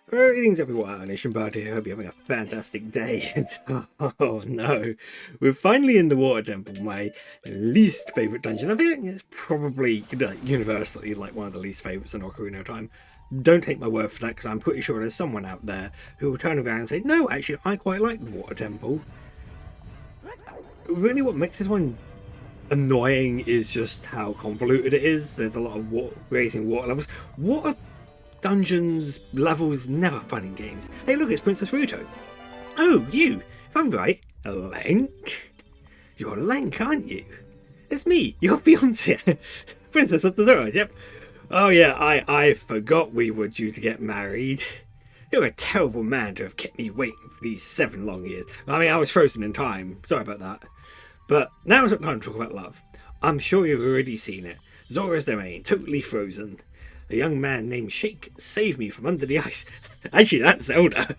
Greetings everyone, Nation Bud here. Hope you're having a fantastic day. Oh no, we're finally in the Water Temple, my least favourite dungeon. I think it's probably universally like one of the least favourites in Ocarina of Time. Don't take my word for that, because I'm pretty sure there's someone out there who will turn around and say, no, actually, I quite like the Water Temple. Really what makes this one annoying is just how convoluted it is. There's a lot of raising water levels. Water dungeons, levels, never fun in games. Hey, look, it's Princess Ruto. Oh, you. If I'm right, Lank. You're Lank, aren't you? It's me, your fiancé, Princess of the Zora. Yep. Oh yeah, I forgot we were due to get married. You're a terrible man to have kept me waiting for these 7 long years. I mean, I was frozen in time. Sorry about that. But now's not time to talk about love. I'm sure you've already seen it. Zora's domain, totally frozen. A young man named Shake saved me from under the ice. Actually, that's Zelda.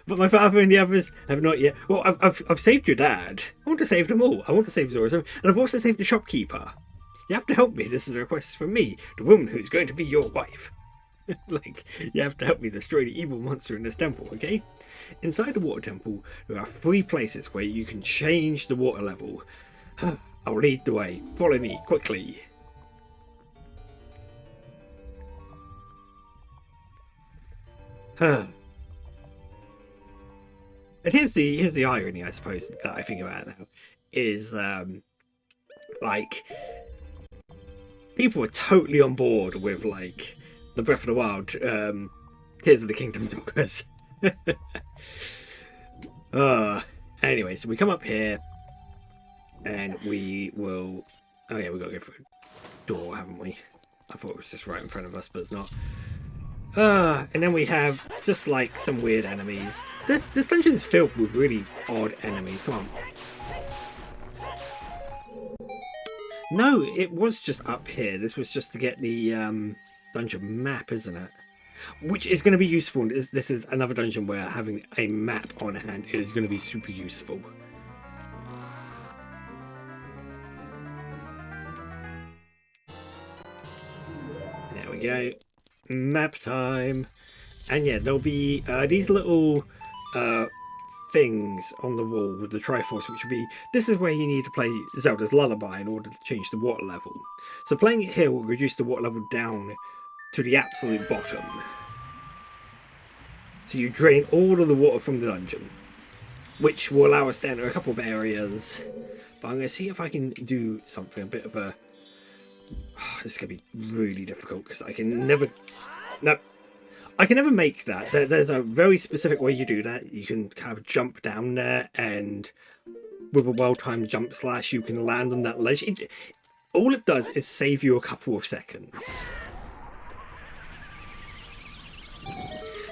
But my father and the others have not yet. Well, I've saved your dad. I want to save them all. I want to save Zora. And I've also saved the shopkeeper. You have to help me. This is a request from me, the woman who's going to be your wife. Like, you have to help me destroy the evil monster in this temple, okay? Inside the water temple, there are 3 places where you can change the water level. I'll lead the way. Follow me, quickly. And here's the irony, I suppose, that I think about now, is like people are totally on board with like the Breath of the Wild, Tears of the Kingdom talkers. Anyway, so we come up here, and we will. Oh yeah, we got to go through a door, haven't we? I thought it was just right in front of us, but it's not. And then we have just like some weird enemies. This dungeon is filled with really odd enemies. Come on. No, it was just up here. This was just to get the dungeon map, isn't it? Which is going to be useful. This is another dungeon where having a map on hand is going to be super useful. There we go. Map time. And yeah, there'll be these little things on the wall with the Triforce, which will be, this is where you need to play Zelda's Lullaby in order to change the water level. So playing it here will reduce the water level down to the absolute bottom. So you drain all of the water from the dungeon, which will allow us to enter a couple of areas. But I'm going to see if I can do something, a bit of a... Oh, this is going to be really difficult because I can never... No. I can never make that. There's a very specific way you do that. You can kind of jump down there, and with a well-timed jump slash, you can land on that ledge. All it does is save you a couple of seconds.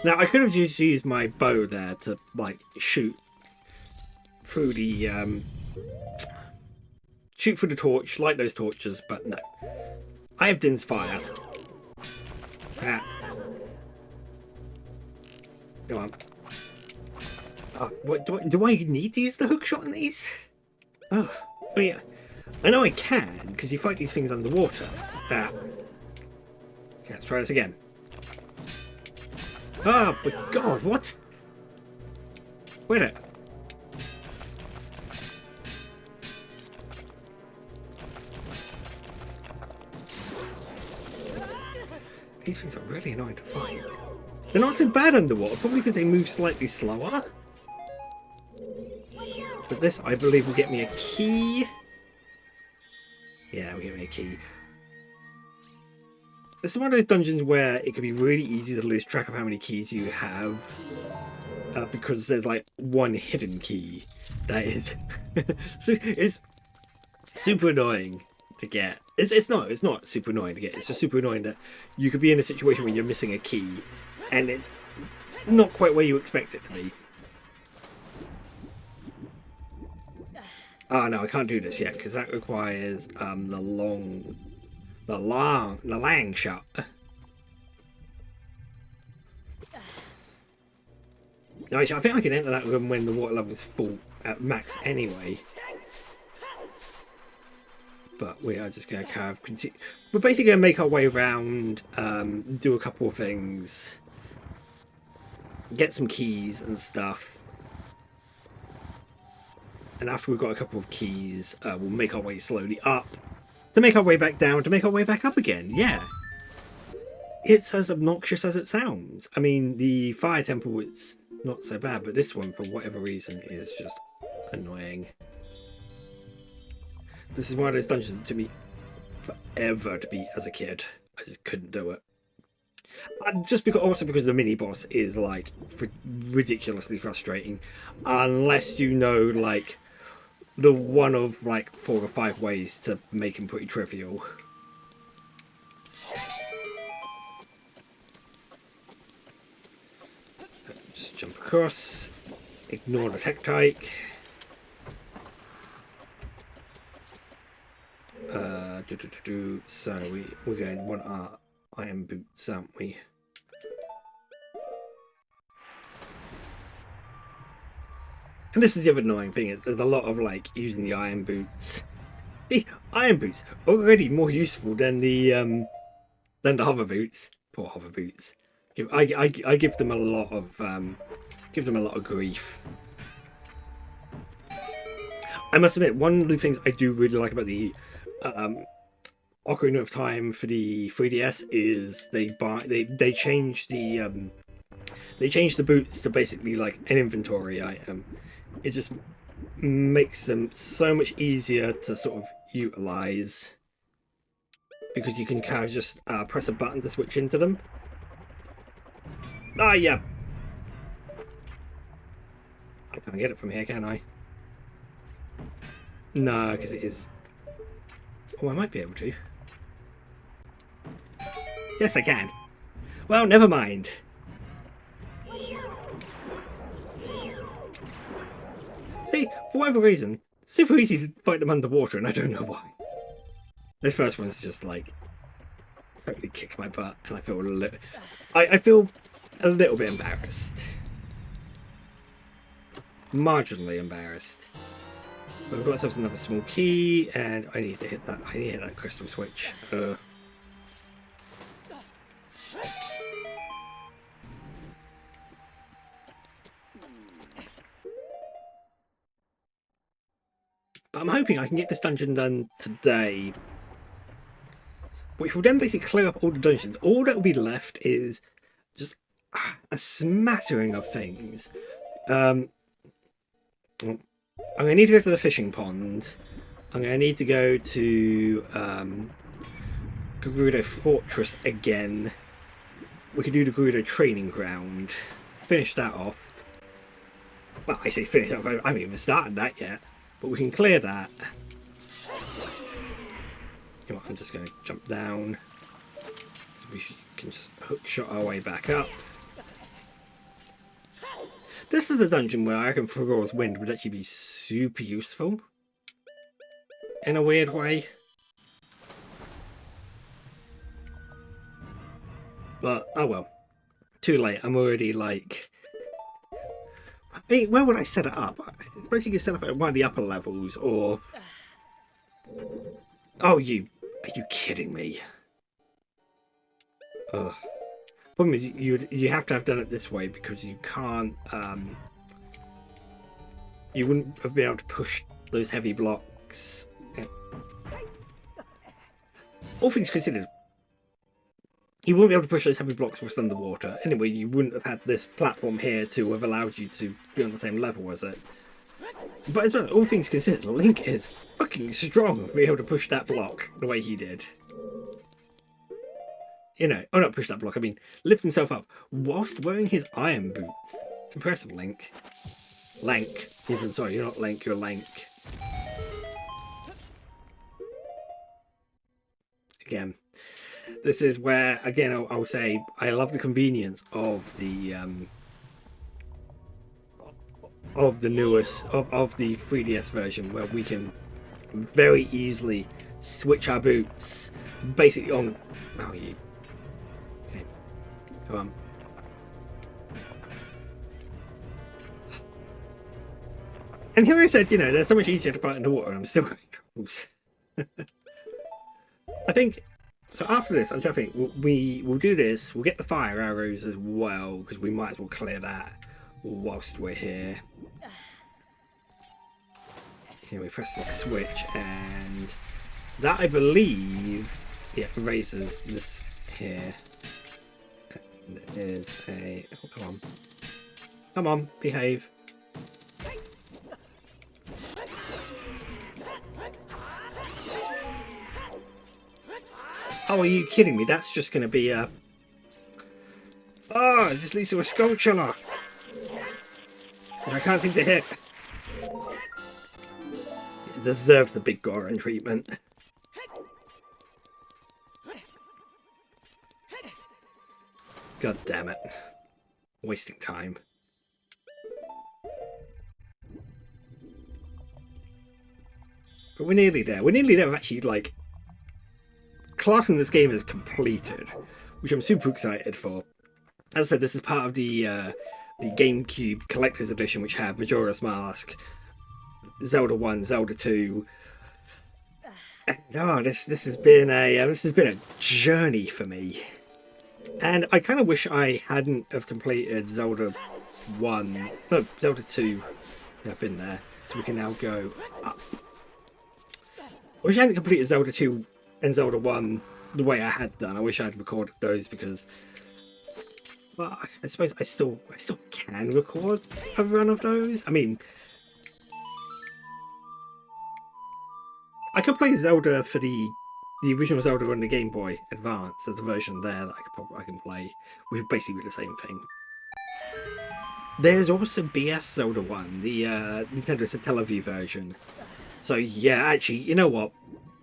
Now, I could have just used my bow there to, like, shoot through the torch, light those torches, but no. I have Din's fire. Ah. Come on. What do I need to use the hook shot on these? Oh yeah. I know I can, because you fight these things underwater. Ah. Okay, let's try this again. Oh, but God, what? Wait a minute. These things are really annoying to fight. They're not so bad underwater, probably because they move slightly slower. But this, I believe, will get me a key. Yeah, will get me a key. This is one of those dungeons where it can be really easy to lose track of how many keys you have. Because there's like one hidden key that is... so it's super annoying to get. It's not super annoying to get. It's just super annoying that you could be in a situation where you're missing a key and it's not quite where you expect it to be. Oh no, I can't do this yet because that requires the lang shot. No, actually, I think I can enter that room when the water level is full at max anyway. But we are just going to kind of continue. We're basically going to make our way around, do a couple of things. get some keys and stuff. And after we've got a couple of keys, we'll make our way slowly up to make our way back down, to make our way back up again. Yeah. It's as obnoxious as it sounds. I mean, the fire temple is not so bad, but this one, for whatever reason, is just annoying. This is one of those dungeons that took me forever to beat as a kid. I just couldn't do it. Just because, also because the mini boss is like ridiculously frustrating, unless you know like the one of like 4 or 5 ways to make him pretty trivial. Just jump across, ignore the tectite. So we're going to want our iron boots, aren't we? And this is the other annoying thing, is there's a lot of like using the iron boots. The iron boots already more useful than the hover boots. Poor hover boots. I give them a lot of grief. I must admit, one of the things I do really like about the Ocarina of Time for the 3DS is they change the boots to basically like an inventory item. It just makes them so much easier to sort of utilize, because you can kind of just press a button to switch into them. Ah, yeah. I can't get it from here, can I? No, because it is... Oh, I might be able to. Yes, I can. Well, never mind. See, for whatever reason, super easy to fight them underwater, and I don't know why. This first one's just like totally kicked my butt, and I feel I feel a little bit embarrassed, marginally embarrassed. But we've got ourselves another small key, and I need to hit that. I need to hit that crystal switch. But I'm hoping I can get this dungeon done today, which will then basically clear up all the dungeons. All that will be left is just a smattering of things. I'm going to need to go to the fishing pond. I'm going to need to go to Gerudo Fortress again. We could do the Gerudo Training Ground. Finish that off. Well, I say finish off. I haven't even started that yet. But we can clear that. You know, I'm just going to jump down. We can just hook shot our way back up. This is the dungeon where I reckon Frogo's Wind would actually be super useful. In a weird way. But, oh well. Too late. I'm already like... I mean, where would I set it up? Basically set up at one of the upper levels, or... Oh, are you kidding me? Ugh. Problem is, you have to have done it this way, because you can't, you wouldn't have been able to push those heavy blocks. All things considered, you wouldn't be able to push those heavy blocks whilst underwater. Anyway, you wouldn't have had this platform here to have allowed you to be on the same level as it. But as well, all things considered, Link is fucking strong to be able to push that block the way he did. You know, oh, not push that block, I mean, lift himself up whilst wearing his iron boots. It's impressive, Link. Lank. Even, sorry, you're not Link, you're Lank. Again, this is where, again, I'll say, I love the convenience of the newest, of the 3DS version, where we can very easily switch our boots basically on... Oh, you... Okay. Come on. And here I said, you know, they're so much easier to fight underwater, and I'm still having troubles. I think So after this, I'm trying to think. We'll do this. We'll get the fire arrows as well because we might as well clear that whilst we're here. Here we press the switch, and that I believe, yeah, raises this here. And there's a. Oh, come on, behave. Oh, are you kidding me? That's just going to be a... Oh, it just leads to a skulltula. I can't seem to hit. It deserves the big Goron treatment. God damn it. Wasting time. But we're nearly there. We're nearly there, actually, like... classing this game as completed, which I'm super excited for. As I said, this is part of the GameCube Collector's Edition, which had Majora's Mask, Zelda 1, Zelda 2. Oh, this has been a journey for me, and I kind of wish I hadn't have completed Zelda 1, no, Zelda 2. I've been there, so we can now go up. I wish I hadn't completed Zelda 2 and Zelda 1 the way I had done. I wish I had recorded those because, well, I suppose I still can record a run of those. I mean, I could play Zelda for the original Zelda on the Game Boy Advance. There's a version there that I can play, which is basically the same thing. There's also BS Zelda 1, the Nintendo Satellaview version. So yeah, actually, you know what?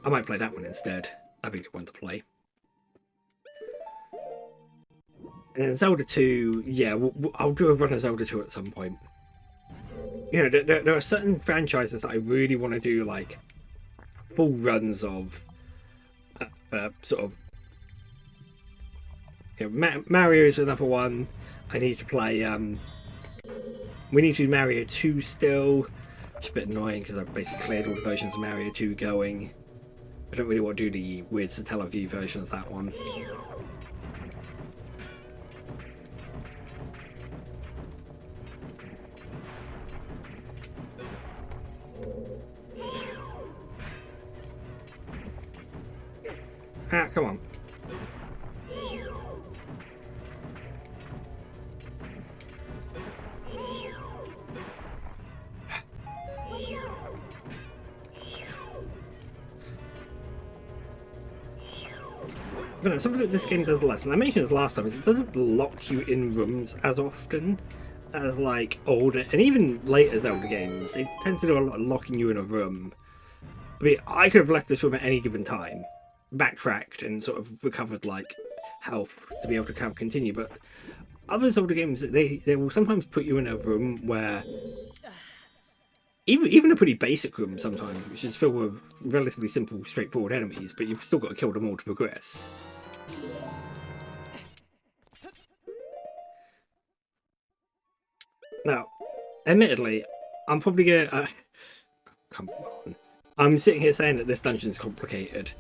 I might play that one instead. That'd be a good one to play. And then Zelda 2, yeah, I'll do a run of Zelda 2 at some point. You know, there are certain franchises that I really want to do, like, full runs of, sort of, you know, Mario's another one. I need to play, we need to do Mario 2 still, which is a bit annoying because I've basically cleared all the versions of Mario 2 going. I don't really want to do the weird Satellaview version of that one. Ah, come on. But no, something that this game does less, and I mentioned this last time, is it doesn't lock you in rooms as often as like older and even later Zelda games. It tends to do a lot of locking you in a room. I mean, I could have left this room at any given time, backtracked and sort of recovered like health to be able to kind of continue, but other Zelda games, they will sometimes put you in a room where even a pretty basic room sometimes, which is filled with relatively simple, straightforward enemies, but you've still got to kill them all to progress. Now, admittedly, I'm probably gonna... come on. I'm sitting here saying that this dungeon's complicated,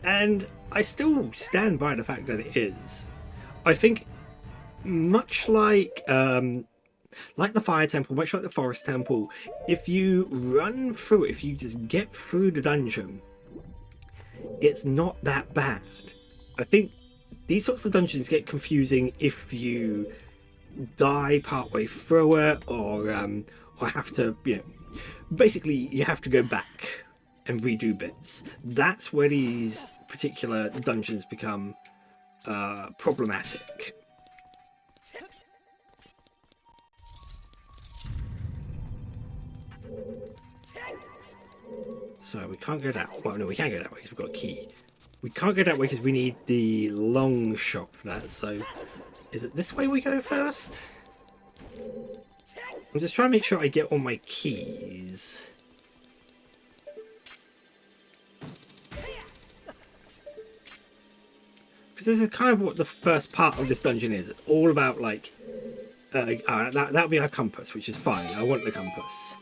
and I still stand by the fact that it is. I think, much like the Fire Temple, much like the Forest Temple, if you run through it, if you just get through the dungeon, it's not that bad. I think these sorts of dungeons get confusing if you die partway through it, or have to, you know, basically you have to go back and redo bits. That's where these particular dungeons become problematic. So we can't go that way. Well, no, we can go that way because we've got a key. We can't go that way because we need the long shot for that. So is it this way we go first? I'm just trying to make sure I get all my keys. Because this is kind of what the first part of this dungeon is. It's all about, like... that'll be our compass, which is fine. I want the compass.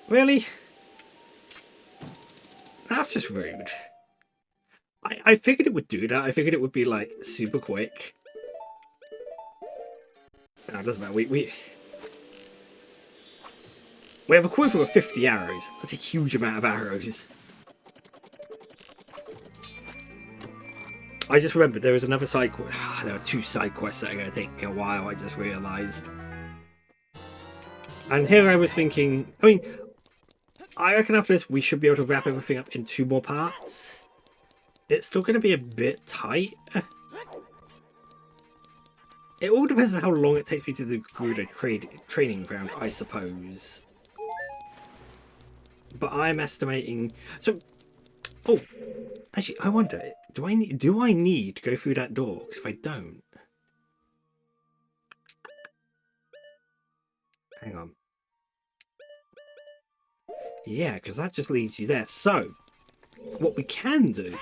Really? That's just rude. I figured it would do that. I figured it would be like super quick. No, it doesn't matter. We have a quiver of 50 arrows. That's a huge amount of arrows. I just remembered there was another side quest. There are 2 side quests that are going to take me a while, I just realised. And here I was thinking, I mean, I reckon after this we should be able to wrap everything up in 2 more parts. It's still going to be a bit tight. It all depends on how long it takes me to do the training ground, I suppose. But I'm estimating... So, oh, actually, I wonder, do I need to go through that door? Because if I don't... Hang on. Yeah, because that just leads you there. So, what we can do...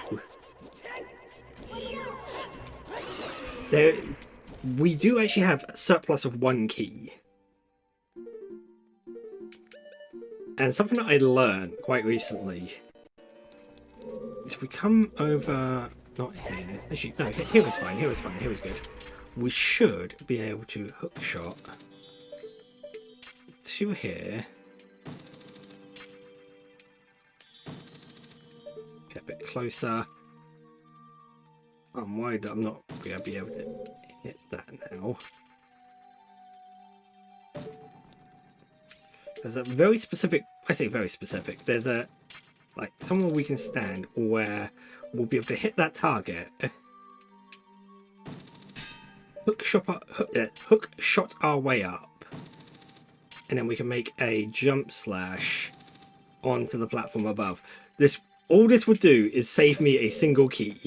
We do actually have a surplus of 1 key. And something that I learned quite recently is if we come over... Not here. Actually, no, here was fine, here was fine, here was good. We should be able to hook shot to here. Get a bit closer. I'm worried that I'm not going to be able to hit that now. There's a very specific, I say very specific, there's a, like, somewhere we can stand where we'll be able to hit that target, hook shot our way up, and then we can make a jump slash onto the platform above. All this would do is save me a single key.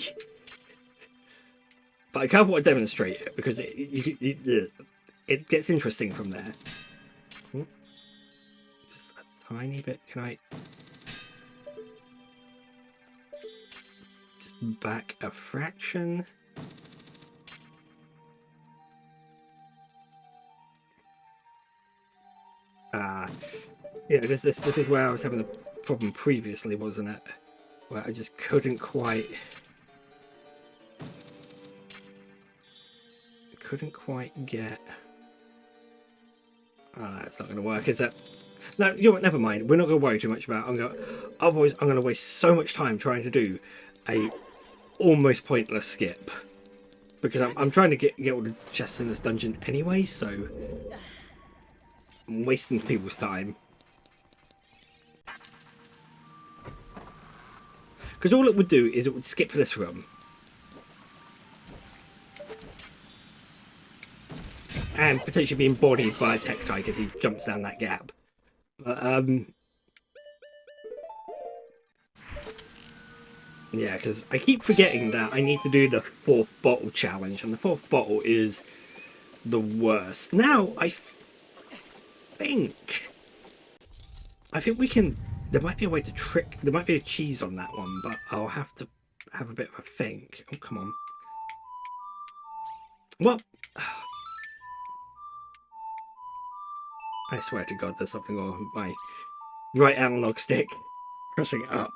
But I can't want to demonstrate it because it gets interesting from there. Just a tiny bit. Can I just back a fraction? Yeah, this is where I was having the problem previously, wasn't it? Where I just couldn't quite get... Oh, that's not going to work, is it? No, you know what, never mind. We're not going to worry too much about it. Otherwise, I'm going to waste so much time trying to do a almost pointless skip. Because I'm trying to get all the chests in this dungeon anyway, so... I'm wasting people's time. Because all it would do is it would skip this room. And potentially being bodied by a tech tyke as he jumps down that gap. But, yeah, because I keep forgetting that I need to do the 4th bottle challenge, and the 4th bottle is the worst. Now, I think we can... There might be a way to trick... There might be a cheese on that one, but I'll have to have a bit of a think. Oh, come on. Well... I swear to God there's something wrong with my right analog stick. Pressing it up.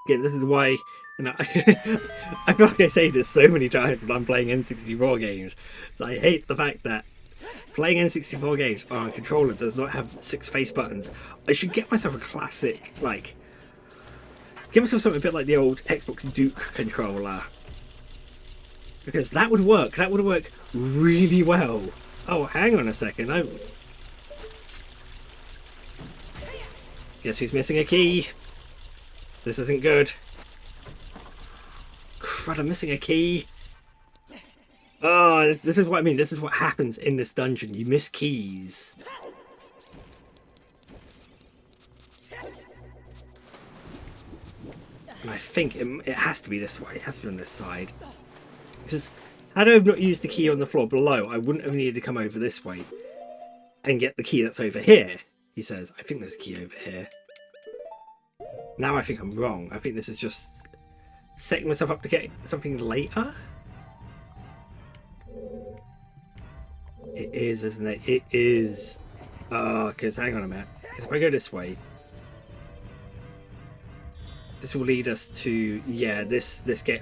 Again, this is why... You know, I feel like I say this so many times when I'm playing N64 games. I hate the fact that playing N64 games on a controller does not have 6 face buttons. I should get myself a classic, like... Give myself something a bit like the old Xbox Duke controller. Because that would work. That would work really well. Oh, hang on a second. Guess who's missing a key? This isn't good. Crud, I'm missing a key. Oh, this is what I mean. This is what happens in this dungeon. You miss keys. And I think it has to be this way. It has to be on this side. Because had I not used the key on the floor below, I wouldn't have needed to come over this way and get the key that's over here. He says, I think there's a key over here. Now I think I'm wrong. I think this is just setting myself up to get something later. It is, isn't it? It is. Oh, because hang on a minute. Because if I go this way, This will lead us to, yeah, this gate.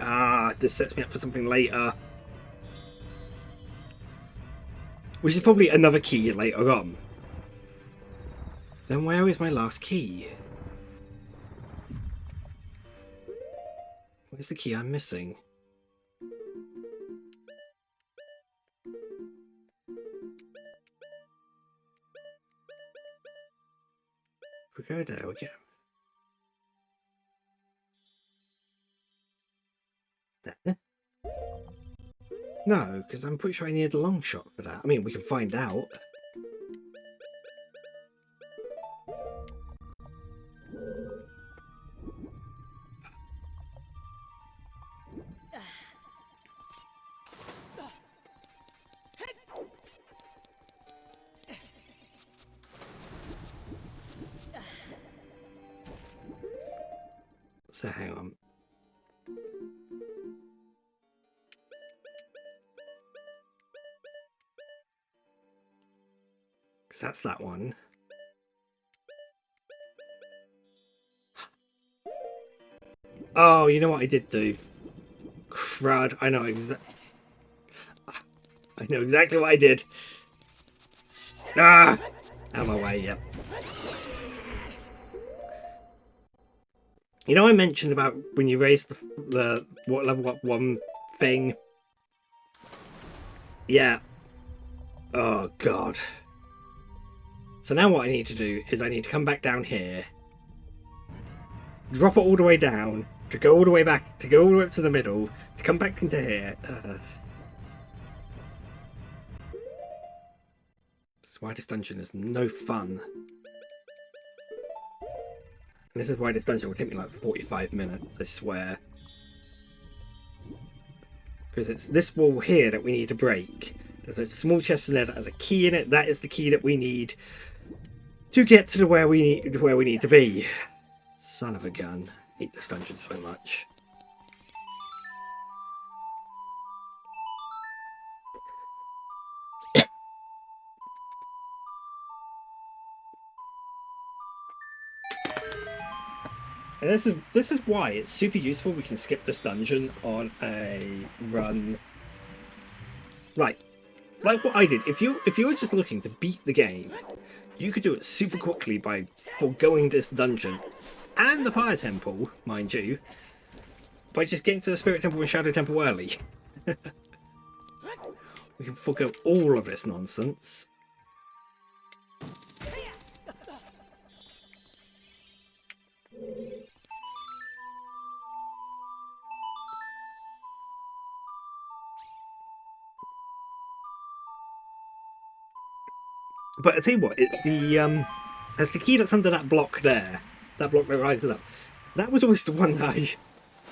This sets me up for something later. Which is probably another key later on. Then where is my last key? Where's the key I'm missing? We go there again. There? No, because I'm pretty sure I need a long shot for that. I mean, we can find out. So hang on. Because that's that one. Oh, you know what I did do? Crud, I know exactly what I did. Out of my way, yep. You know, I mentioned about when you raise the what level up one thing. Yeah. Oh god. So now what I need to do is I need to come back down here, drop it all the way down, to go all the way back, to go all the way up to the middle, to come back into here. That's why this dungeon is no fun. And this is why this dungeon will take me like 45 minutes, I swear. Because it's this wall here that we need to break. There's a small chest in there that has a key in it. That is the key that we need to get to where we need to be. Son of a gun. I hate this dungeon so much. And this is why it's super useful. We can skip this dungeon on a run. Right. Like what I did. If you were just looking to beat the game, you could do it super quickly by foregoing this dungeon and the fire temple, mind you, by just getting to the spirit temple and shadow temple early. We can forego all of this nonsense. But I tell you what, it's the key that's under that block there. That block that rises up. That was always the one that I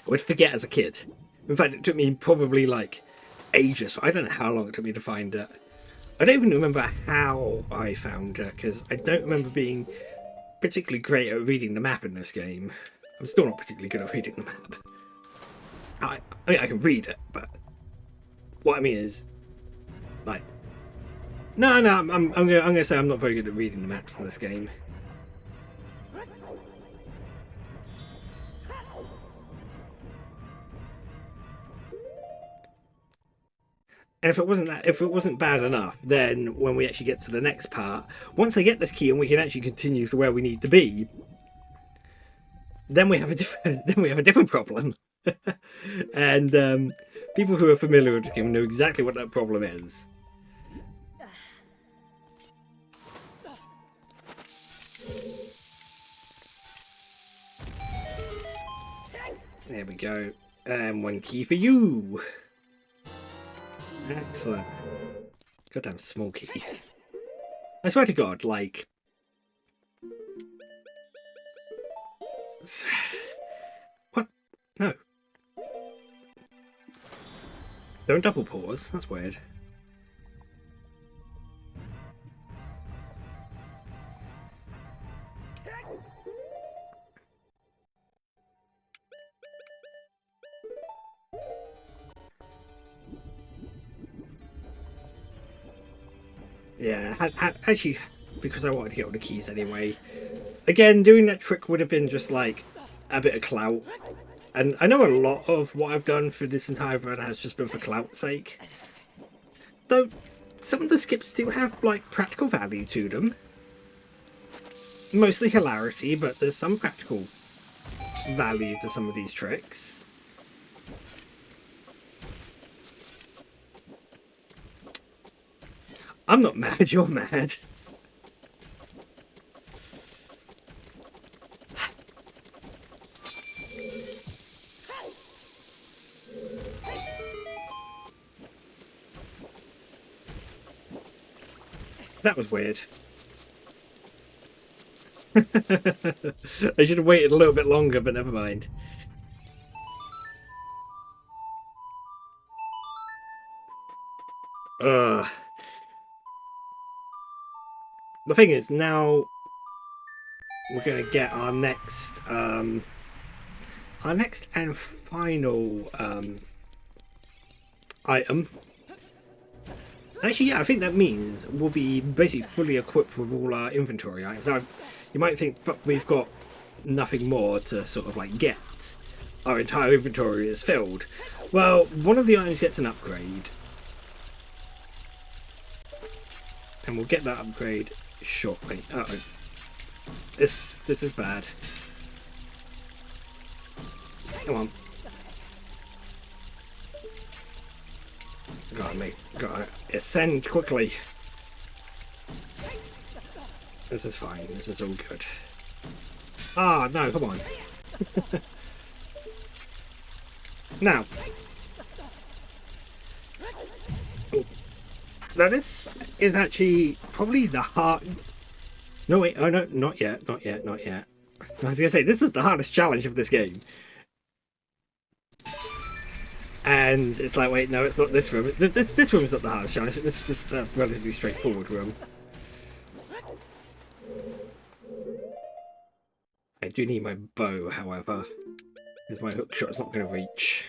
would forget as a kid. In fact, it took me probably like ages. I don't know how long it took me to find it. I don't even remember how I found it, because I don't remember being particularly great at reading the map in this game. I'm still not particularly good at reading the map. I mean, I can read it, but what I mean is, like, no, I'm gonna say I'm not very good at reading the maps in this game. And if it wasn't bad enough, then when we actually get to the next part, once I get this key and we can actually continue to where we need to be, then we have a different problem. And people who are familiar with this game know exactly what that problem is. There we go. And one key for you. Excellent. Goddamn small key. I swear to God, like... What? No. Don't double pause. That's weird. Yeah, actually, because I wanted to get all the keys anyway. Again, doing that trick would have been just like a bit of clout. And I know a lot of what I've done for this entire run has just been for clout's sake. Though some of the skips do have, like, practical value to them. Mostly hilarity, but there's some practical value to some of these tricks. I'm not mad, you're mad. That was weird. I should have waited a little bit longer, but never mind. Ugh. The thing is, now we're gonna get our next and final item. Actually, yeah, I think that means we'll be basically fully equipped with all our inventory items. Now, you might think, but we've got nothing more to sort of like get. Our entire inventory is filled. Well, one of the items gets an upgrade. And we'll get that upgrade shortly. Uh-oh. This is bad. Come on. Gotta ascend quickly. This is fine. This is all good. Ah, no, come on. Now. Oh. Now this is actually probably the hard... No, wait. Oh, no, not yet. Not yet. Not yet. I was going to say, this is the hardest challenge of this game. And it's like, wait, no, it's not this room. This room is not the hardest challenge. This is a relatively straightforward room. I do need my bow, however, because my hook shot's not going to reach.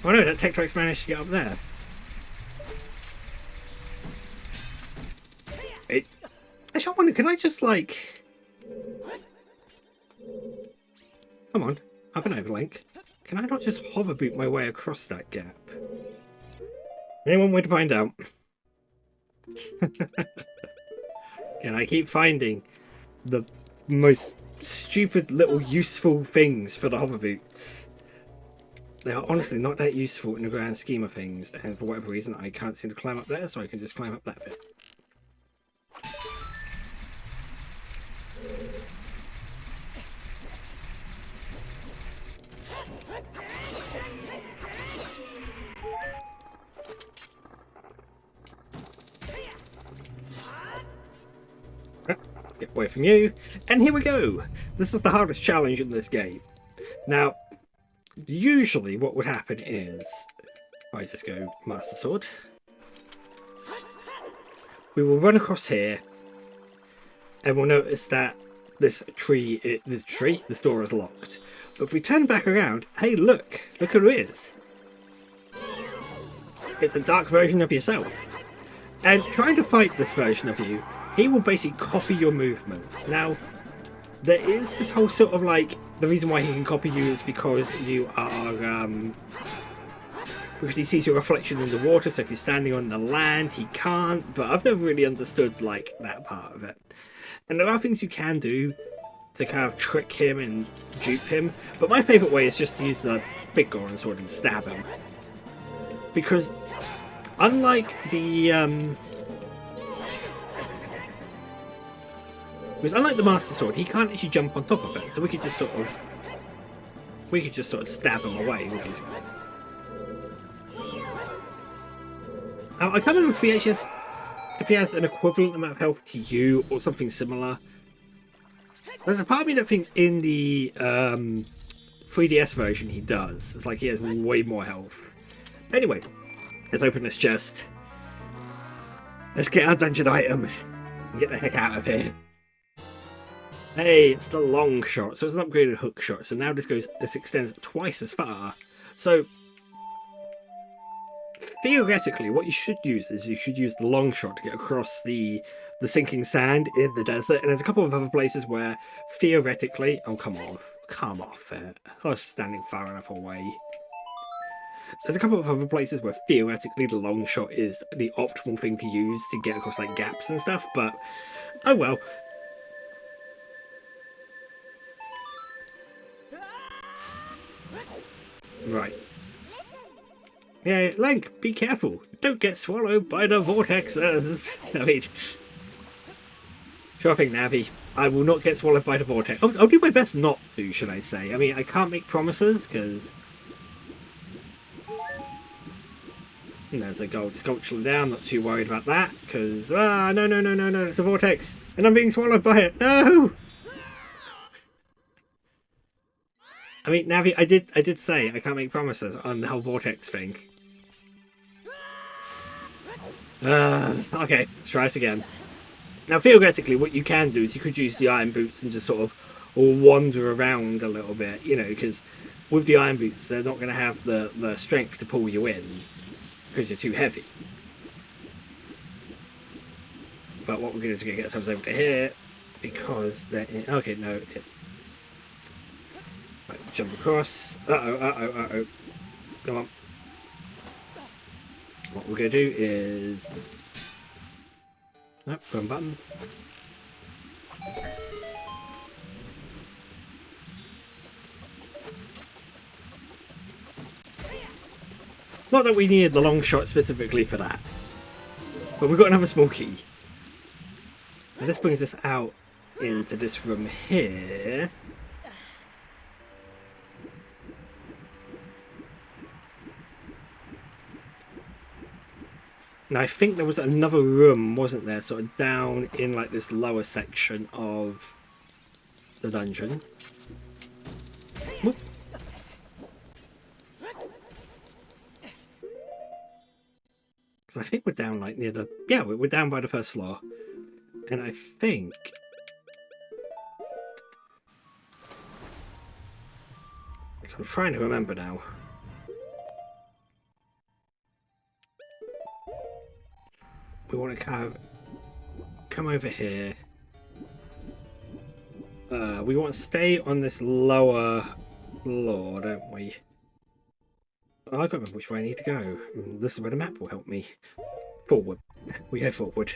Oh no, that Tektrex managed to get up there. Actually, I wonder, can I just like... Come on, up and over, Link. Can I not just hover boot my way across that gap? Anyone way to find out? Again, I keep finding the most stupid little useful things for the hover boots. They are honestly not that useful in the grand scheme of things, and for whatever reason I can't seem to climb up there, so I can just climb up that bit. Get away from you, and here we go. This is the hardest challenge in this game. Now, usually what would happen is, I just go Master Sword. We will run across here, and we'll notice that this door is locked. But if we turn back around, hey, look who it is. It's a dark version of yourself. And trying to fight this version of you, he will basically copy your movements. Now, there is this whole sort of like, the reason why he can copy you is because you are, because he sees your reflection in the water, so if you're standing on the land, he can't, but I've never really understood, like, that part of it. And there are things you can do to kind of trick him and dupe him, but my favourite way is just to use the big Goron sword and stab him. Because, unlike the, Master Sword, he can't actually jump on top of it, so we could just sort of stab him away with his... I can't remember if he has an equivalent amount of health to you or something similar. There's a part of me that thinks in the 3DS version he does. It's like he has way more health. Anyway, let's open this chest. Let's get our dungeon item and get the heck out of here. Hey, it's the long shot, so it's an upgraded hook shot. So now this extends twice as far. So theoretically, what you should use is the long shot to get across the the sinking sand in the desert, and there's a couple of other places where theoretically, oh come off it, I was standing far enough away. There's a couple of other places where theoretically the long shot is the optimal thing to use to get across like gaps and stuff, but oh well. Right. Yeah, Link, be careful. Don't get swallowed by the vortexes. I mean, sure thing, Navi. I will not get swallowed by the vortex. I'll do my best not to, should I say. I mean, I can't make promises, because there's a gold sculpture there. I'm not too worried about that, because, no, it's a vortex. And I'm being swallowed by it. No! I mean, Navi, I did say I can't make promises on the whole vortex thing. Okay, let's try this again. Now, theoretically, what you can do is you could use the iron boots and just sort of wander around a little bit, you know, because with the iron boots, they're not going to have the strength to pull you in because you're too heavy. But what we're going to do is get ourselves over to here because they're in... Okay, no, it's... Right, jump across. Uh-oh. Come on. What we're going to do is... Nope, wrong button. Not that we needed the long shot specifically for that. But we've got another small key. And this brings us out into this room here. Now I think there was another room, wasn't there, sort of down in like this lower section of the dungeon. Whoop. Because I think we're down like near the... Yeah, we're down by the first floor. And I think... I'm trying to remember now. We want to kind of come over here. We want to stay on this lower floor, don't we? Oh, I can't remember which way I need to go. This is where the map will help me. Forward. We go forward.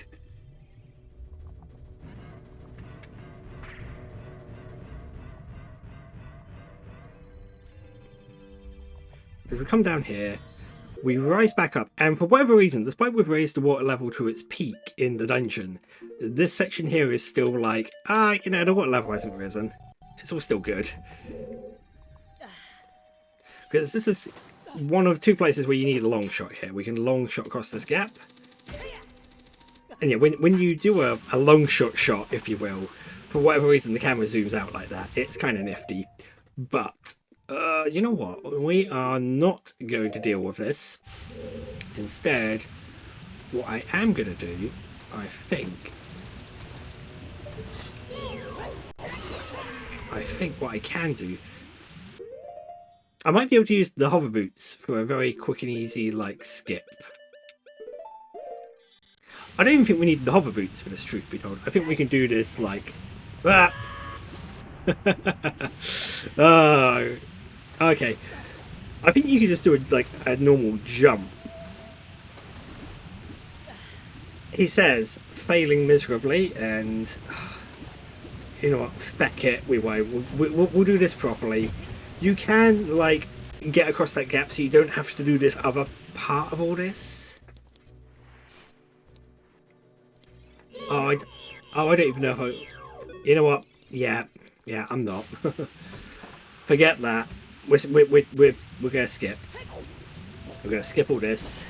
As we come down here, we rise back up, and for whatever reason, despite we've raised the water level to its peak in the dungeon, this section here is still like, the water level hasn't risen. It's all still good. Because this is one of two places where you need a long shot here. We can long shot across this gap. And yeah, when you do a long shot, if you will, for whatever reason the camera zooms out like that, it's kind of nifty. But... you know what? We are not going to deal with this. Instead, what I am going to do, I think what I can do, I might be able to use the hover boots for a very quick and easy, like, skip. I don't even think we need the hover boots for this, truth be told. I think we can do this, like... Ah! Oh... Okay, I think you could just do a normal jump. He says, failing miserably, and you know what, feck it, we won't. We'll do this properly. You can, like, get across that gap so you don't have to do this other part of all this. Oh, I don't even know how... You know what, yeah, I'm not. Forget that. We're gonna skip. We're gonna skip all this.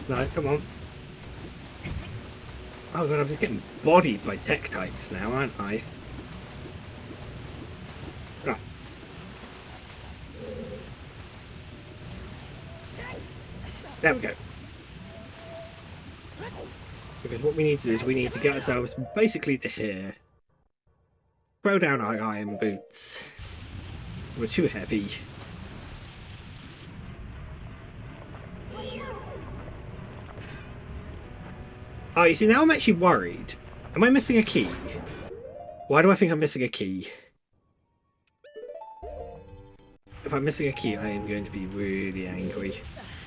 No, come on. Oh god, I'm just getting bodied by tektites now, aren't I? Right. There we go. Because what we need to do is we need to get ourselves basically to here. Throw down our iron boots. We're too heavy. Oh, you see, now I'm actually worried. Am I missing a key? Why do I think I'm missing a key? If I'm missing a key, I am going to be really angry.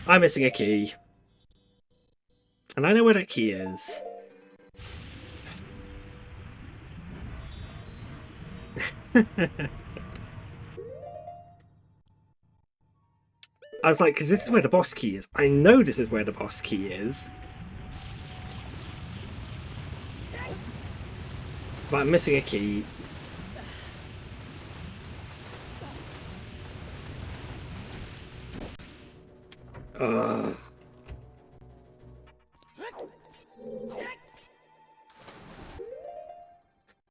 I'm missing a key. And I know where that key is. I was like, because this is where the boss key is. I know this is where the boss key is. But I'm missing a key.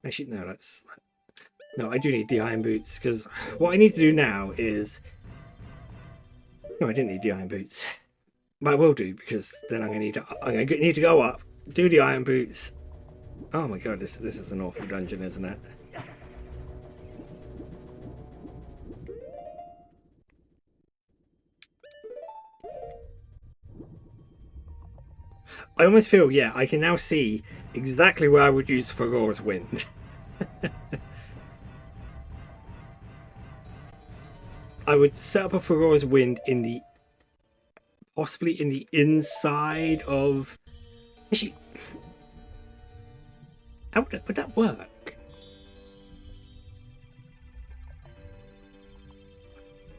Actually, no, that's... No, I do need the iron boots, because what I need to do now is... No, I didn't need the iron boots. But I will do, because then I'm going to need to go up, do the iron boots. Oh my god, this is an awful dungeon, isn't it? I almost feel, yeah, I can now see exactly where I would use Ferora's Wind. I would set up a Ferora's Wind in the... possibly in the inside of... Actually... How would that work?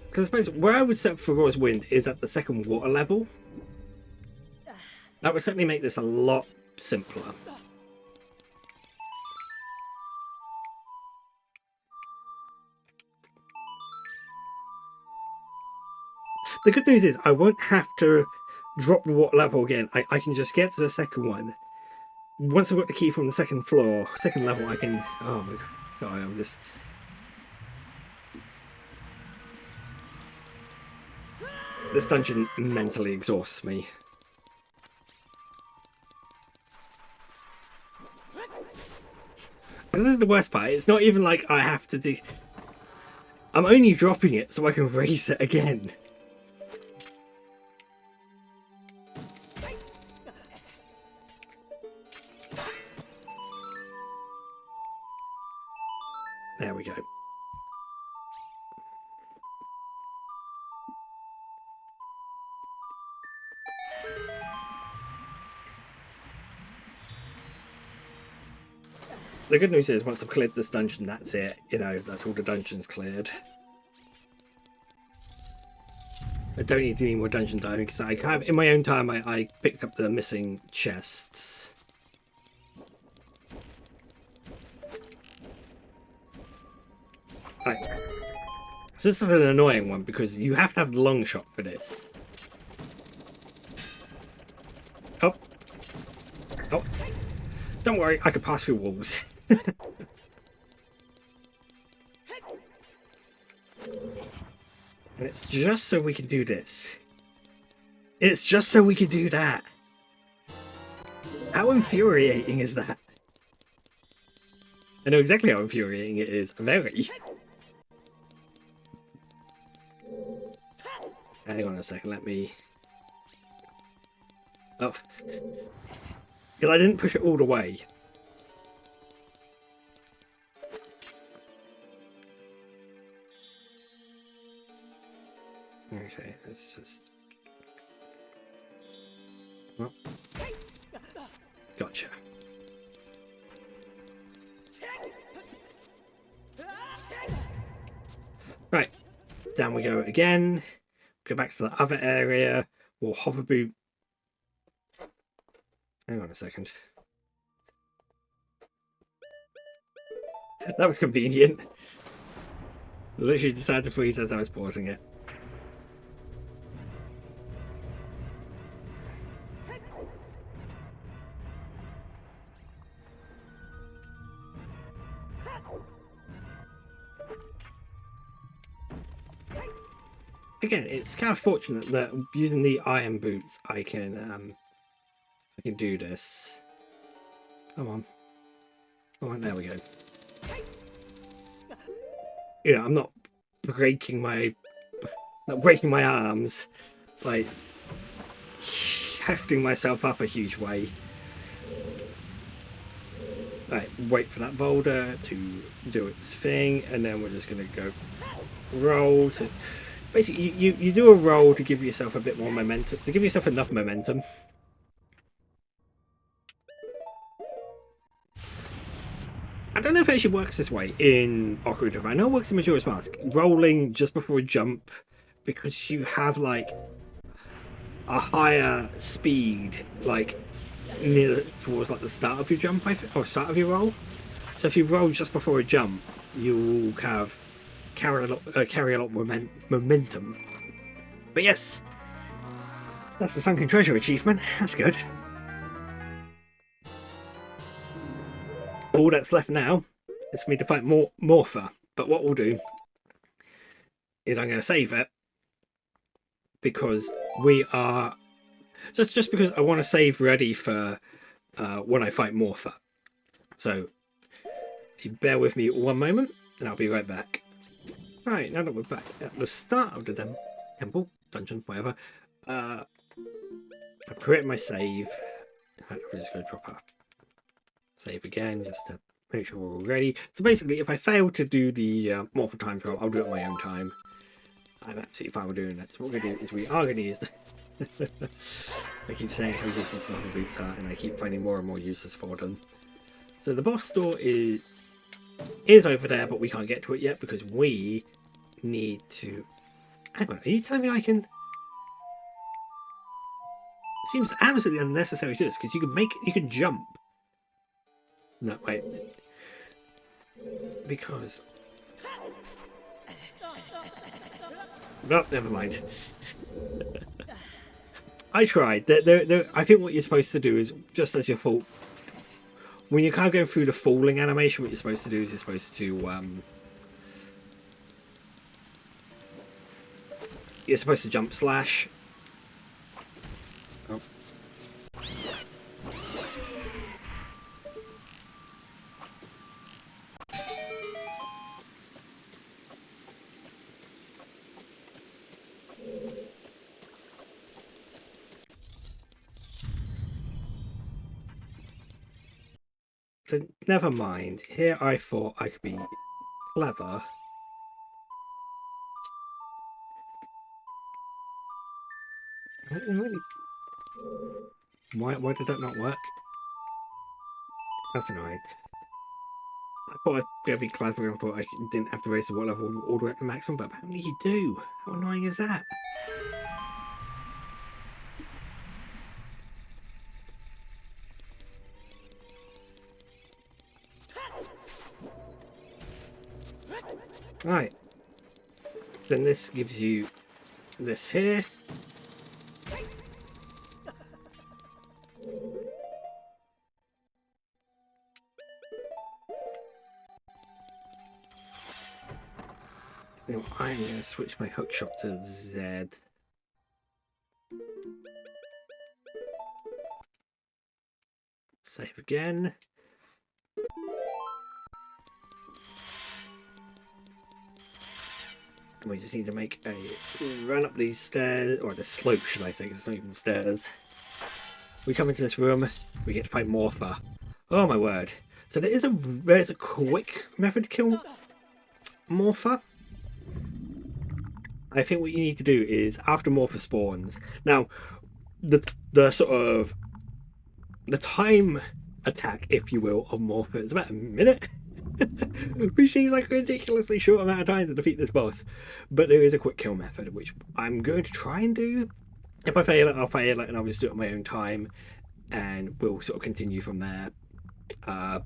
Because I suppose where I would set up Ferora's Wind is at the second water level. That would certainly make this a lot simpler. The good news is I won't have to drop the water level again. I can just get to the second one. Once I've got the key from the second level, I can... Oh my god, I'm just... This dungeon mentally exhausts me. This is the worst part. It's not even like I have to do... I'm only dropping it so I can raise it again. There we go. The good news is once I've cleared this dungeon, that's it. You know, that's all the dungeons cleared. I don't need any more dungeon diving because I kind of, in my own time, I picked up the missing chests. Right. So this is an annoying one because you have to have the long shot for this. Oh. Oh. Don't worry, I can pass through walls. And it's just so we can do this. It's just so we can do that. How infuriating is that? I know exactly how infuriating it is. Very. Hang on a second, let me... Oh. Because I didn't push it all the way. Okay, let's just... Well. Gotcha. Right, down we go again. Go back to the other area. We'll hover boot. Hang on a second. That was convenient. Literally decided to freeze as I was pausing it. Again, it's kind of fortunate that using the iron boots, I can do this. Come on. Come on, there we go. You know, I'm not breaking my arms by hefting myself up a huge way. Right, wait for that boulder to do its thing, and then we're just going to go roll to... Basically, you do a roll to give yourself a bit more momentum, to give yourself enough momentum. I don't know if it actually works this way in Ocarina of Time. I know it works in Majora's Mask. Rolling just before a jump, because you have, like, a higher speed, like, near towards, like, the start of your jump, or start of your roll. So if you roll just before a jump, you'll have carry a lot more momentum. But yes, that's the Sunken Treasure achievement. That's good. All that's left now is for me to fight Morpher. But what we'll do is I'm going to save it, because we are just because I want to save ready for when I fight Morpher. So if you bear with me one moment, and I'll be right back. Right, now that we're back at the start of the temple, dungeon, whatever, I've created my save. In fact, I'm just going to drop a save again just to make sure we're all ready. So basically, if I fail to do the Morpher time trial, I'll do it at my own time. I'm absolutely fine with doing that. So what we're going to do is we are going to use the... I keep saying how useless the boots are, and I keep finding more and more uses for them. So the boss door is over there, but we can't get to it yet because we need to... Hang on, are you telling me I can... It seems absolutely unnecessary to do this, because you can jump. No, wait. Because... No, never mind. I tried. I think what you're supposed to do is, just as your fall... When you're kind of going through the falling animation, what you're supposed to do is you're supposed to jump slash. Oh. So never mind. Here I thought I could be clever. Why did that not work? That's annoying. I thought I'd be clever and thought I didn't have to raise the water level all the way up to maximum, but apparently you do. How annoying is that? Right. Then this gives you this here. Now I'm going to switch my hookshot to Z. Save again. And we just need to make a run up these stairs, or the slope should I say, because it's not even stairs. We come into this room, we get to fight Morpher. Oh my word. So there's a quick method to kill Morpher. I think what you need to do is, after Morpher spawns... Now, the sort of... The time attack, if you will, of Morpher is about a minute. Which seems like a ridiculously short amount of time to defeat this boss. But there is a quick kill method, which I'm going to try and do. If I fail it, I'll fail it, and I'll just do it at my own time. And we'll sort of continue from there. But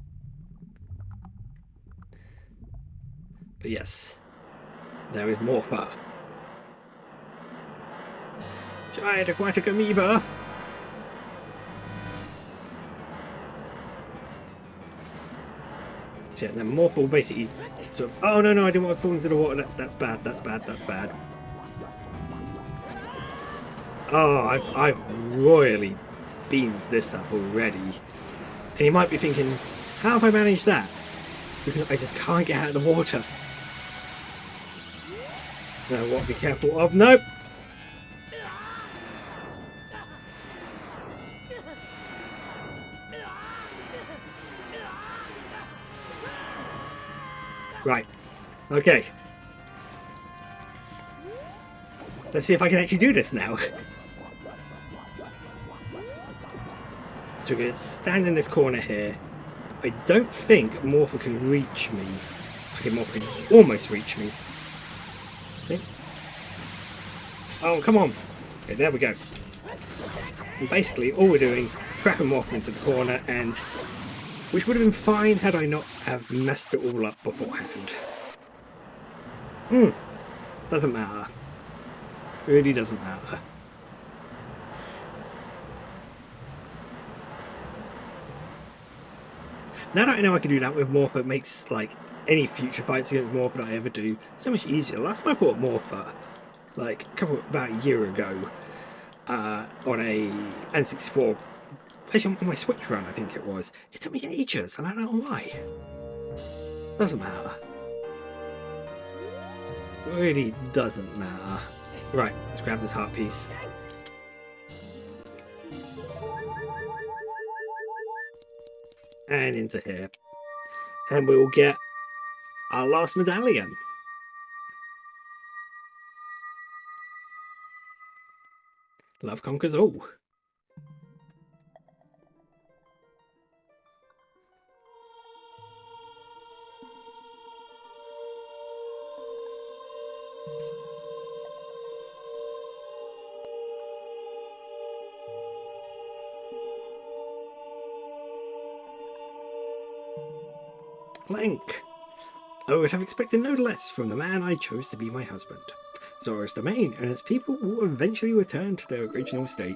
yes, there is Morpher. Giant aquatic amoeba. Yeah, and then Morpher will basically sort of, oh no, I didn't want to fall into the water, that's bad. Oh, I've royally beans this up already. And you might be thinking, how have I managed that? Because I just can't get out of the water. Now what, be careful of, nope! Right. Okay. Let's see if I can actually do this now. So we're going to stand in this corner here. I don't think Morpha can reach me. Okay, Morpha can almost reach me. Okay. Oh, come on. Okay, there we go. And basically, all we're doing, cracking Morpha into the corner, and which would have been fine had I not have messed it all up beforehand. Doesn't matter. Really doesn't matter. Now that I know I can do that with Morpha, it makes like any future fights against Morpha that I ever do so much easier. Last time I fought Morpha, like about a year ago, on a N64, actually on my Switch run, I think it was. It took me ages, and I don't know why. Doesn't matter. Really doesn't matter. Right, let's grab this heart piece. And into here. And we will get our last medallion. Love conquers all. Link. I would have expected no less from the man I chose to be my husband. Zora's domain and its people will eventually return to their original state.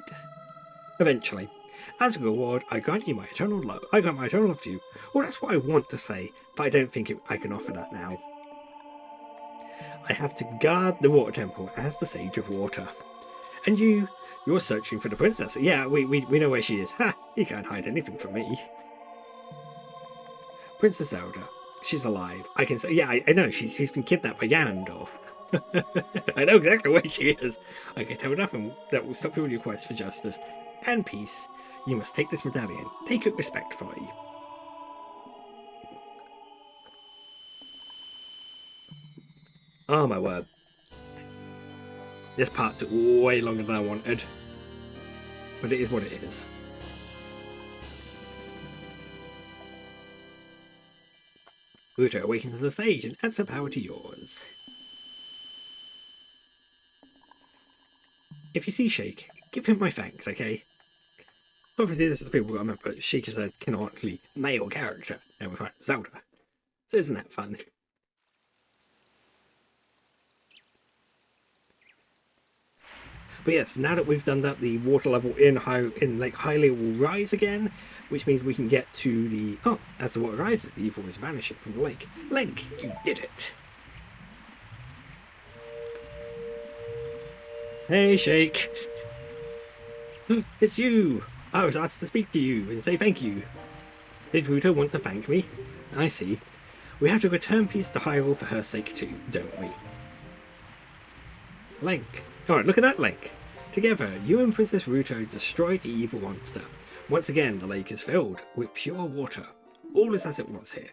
Eventually. As a reward, I grant you my eternal love. I grant my eternal love to you. Well, that's what I want to say, but I don't think I can offer that now. I have to guard the water temple as the Sage of Water. And you're searching for the princess. Yeah, we know where she is. Ha! You can't hide anything from me. Princess Zelda. She's alive. I can say, yeah, I know. She's been kidnapped by Ganondorf. I know exactly where she is. I can tell nothing that will stop your request for justice and peace. You must take this medallion. Take it respectfully. Oh my word. This part took way longer than I wanted. But it is what it is. Ruto awakens to the stage and adds her power to yours. If you see Sheik, give him my thanks, okay? Obviously, this is the people who remember Sheik is a canonically male character, and we find Zelda. So isn't that fun? But yes, now that we've done that, the water level in Lake Hylia will rise again, which means we can get to the... Oh, as the water rises, the evil is vanishing from the lake. Link, you did it! Hey, Sheik! It's you! I was asked to speak to you and say thank you. Did Ruto want to thank me? I see. We have to return peace to Hyrule for her sake too, don't we? Link. Alright, look at that, Link. Together, you and Princess Ruto destroyed the evil monster. Once again, the lake is filled with pure water. All is as it was here.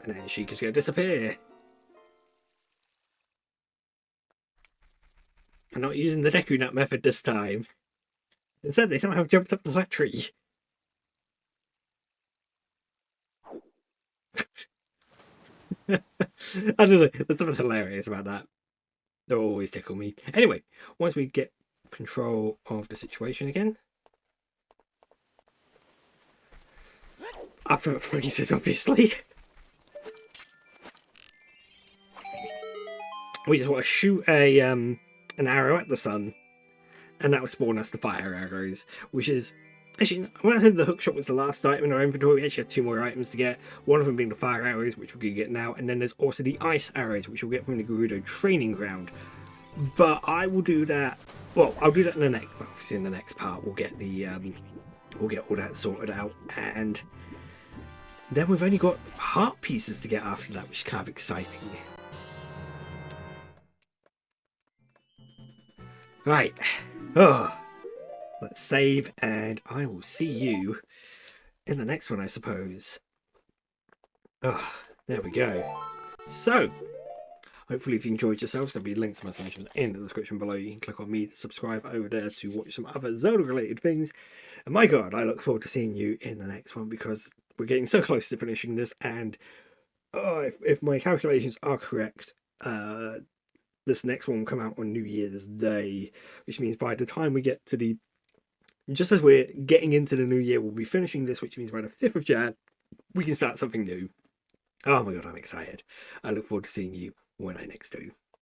And then Sheikah's going to disappear. I'm not using the Deku Nut method this time. Instead, they somehow jumped up the tree. I don't know, there's something hilarious about that. They'll always tickle me. Anyway, once we get control of the situation again. After it freezes, obviously. We just want to shoot an arrow at the sun, and that will spawn us the fire arrows, which is... Actually, when I said the hookshot was the last item in our inventory, we actually have two more items to get. One of them being the fire arrows, which we're going to get now, and then there's also the ice arrows, which we'll get from the Gerudo training ground. But I will do that... Well, I'll do that in the next... Well, obviously in the next part, we'll get the... we'll get all that sorted out, and... Then we've only got heart pieces to get after that, which is kind of exciting. Right. Oh, let's save, and I will see you in the next one, I suppose. Oh, there we go. So, hopefully if you enjoyed yourselves, there'll be links to my submissions in the description below. You can click on me to subscribe over there to watch some other Zelda-related things. And my god, I look forward to seeing you in the next one, because we're getting so close to finishing this, and if my calculations are correct, this next one will come out on New Year's Day, which means by the time we get to the... Just as we're getting into the new year, we'll be finishing this, which means by the 5th of Jan, we can start something new. Oh my god, I'm excited. I look forward to seeing you when I next do.